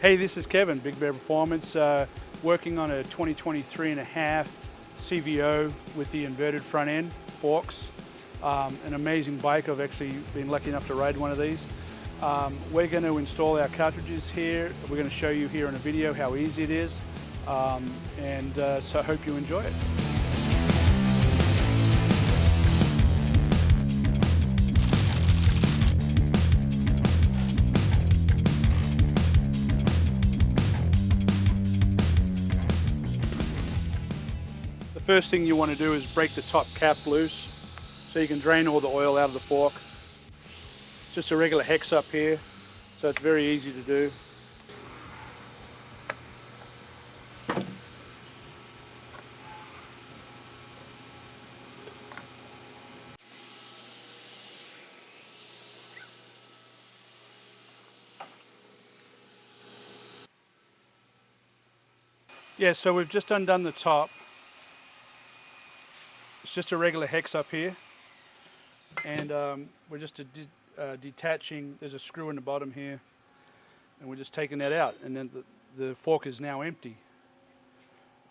Hey, this is Kevin, Big Bear Performance, working on a 2023.5 CVO with the inverted front end forks. An amazing bike. I've actually been lucky enough to ride one of these. We're going to install our cartridges here. We're going to show you here in a video how easy it is, so I hope you enjoy it. The first thing you want to do is break the top cap loose so you can drain all the oil out of the fork. Just a regular hex up here, so it's very easy to do. Yeah, so we've just undone the top. It's just a regular hex up here, and we're just detaching. There's a screw in the bottom here, and we're just taking that out, and then the fork is now empty.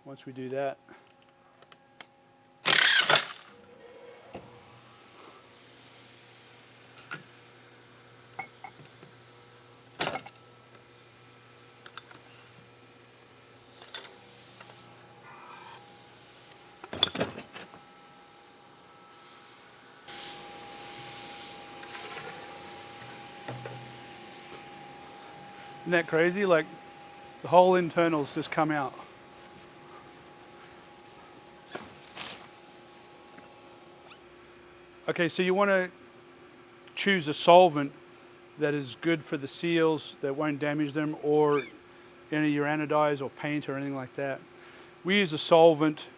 Once we do that, isn't that crazy? Like, the whole internals just come out. Okay, so you want to choose a solvent that is good for the seals, that won't damage them, or any of your anodize or paint or anything like that. We use a solvent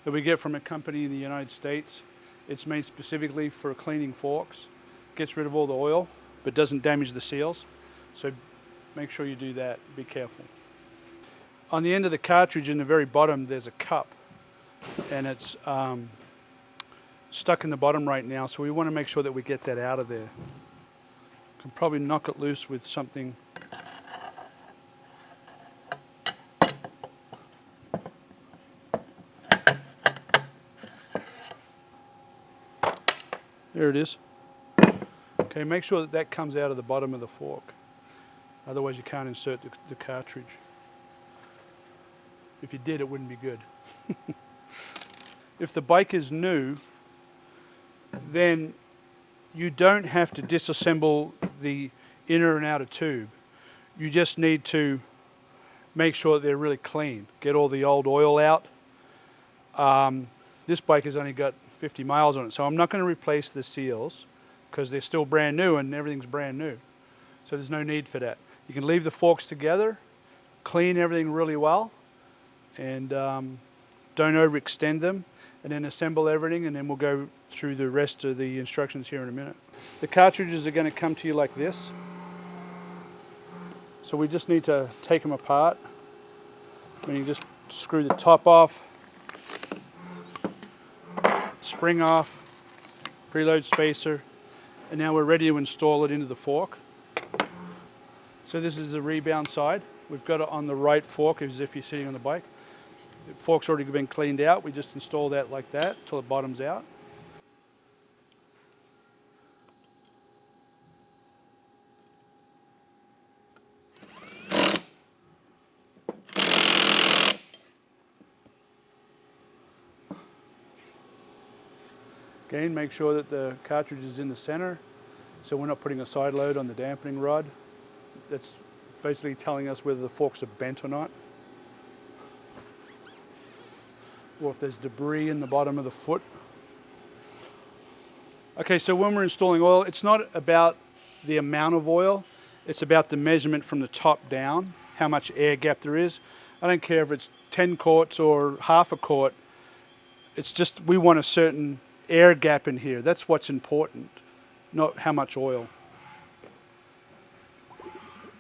that we get from a company in the United States. It's made specifically for cleaning forks. Gets rid of all the oil, but doesn't damage the seals. So make sure you do that. Be careful. On the end of the cartridge in the very bottom, there's a cup, and it's stuck in the bottom right now, so we want to make sure that we get that out of there. Can probably knock it loose with something. There it is. Okay, make sure that that comes out of the bottom of the fork. Otherwise you can't insert the cartridge. If you did, it wouldn't be good. If the bike is new, then you don't have to disassemble the inner and outer tube. You just need to make sure that they're really clean. Get all the old oil out. This bike has only got 50 miles on it, so I'm not going to replace the seals because they're still brand new and everything's brand new. So there's no need for that. You can leave the forks together, clean everything really well, and don't overextend them, and then assemble everything, and then we'll go through the rest of the instructions here in a minute. The cartridges are going to come to you like this. So we just need to take them apart. And you just screw the top off, spring off, preload spacer, and now we're ready to install it into the fork. So this is the rebound side. We've got it on the right fork as if you're sitting on the bike. The fork's already been cleaned out. We just install that like that till it bottoms out. Again, make sure that the cartridge is in the center, so we're not putting a side load on the dampening rod. That's basically telling us whether the forks are bent or not, or if there's debris in the bottom of the foot. Okay, so when we're installing oil, it's not about the amount of oil, it's about the measurement from the top down, how much air gap there is. I don't care if it's 10 quarts or half a quart, it's just we want a certain air gap in here. That's what's important, not how much oil.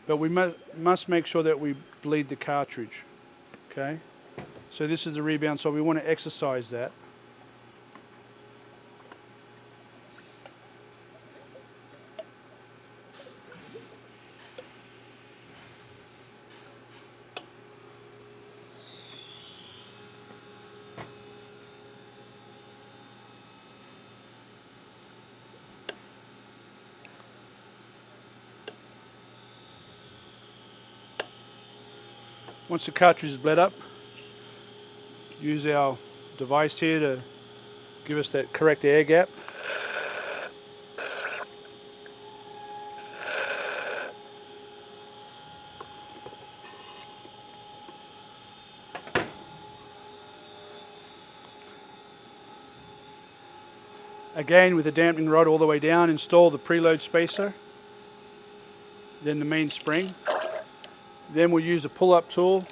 But we must make sure that we bleed the cartridge, okay? So this is the rebound, so we want to exercise that. Once the cartridge is bled up, use our device here to give us that correct air gap. Again, with the dampening rod all the way down, install the preload spacer, then the main spring. Then we'll use a pull-up tool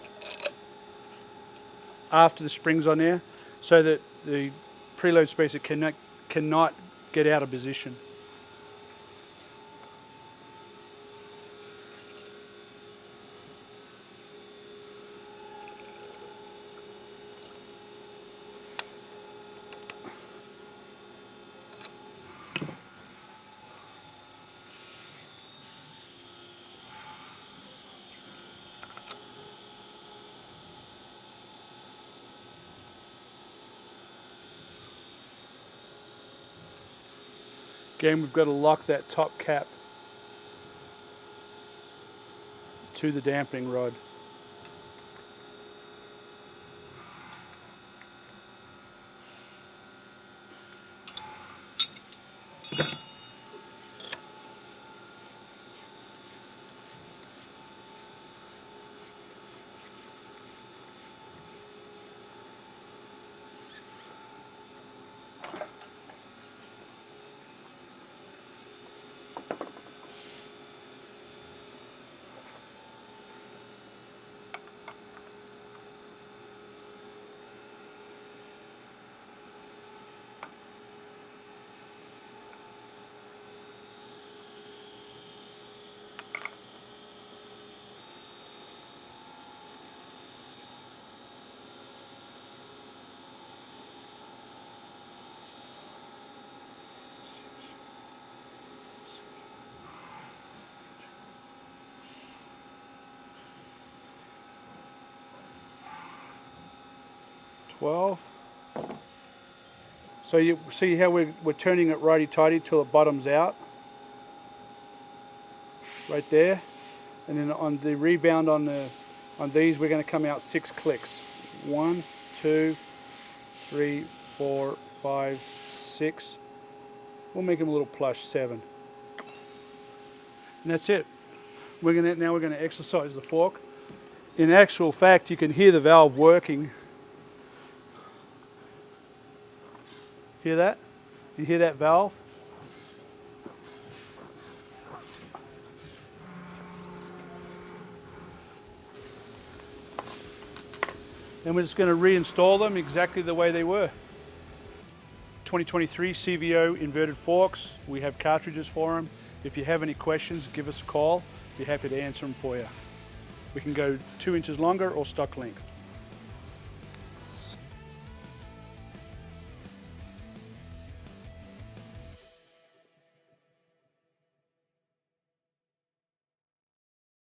after the spring's on there so that the preload spacer cannot get out of position. Again, we've got to lock that top cap to the dampening rod. So you see how we're turning it righty-tighty till it bottoms out, right there, and then on the rebound on these we're going to come out 6 clicks. 1, 2, 3, 4, 5, 6. We'll make them a little plush, 7, and that's it. Now we're going to exercise the fork. In actual fact, you can hear the valve working. Hear that? Do you hear that valve? And we're just going to reinstall them exactly the way they were. 2023 CVO inverted forks. We have cartridges for them. If you have any questions, give us a call. Be happy to answer them for you. We can go 2 inches longer or stock length.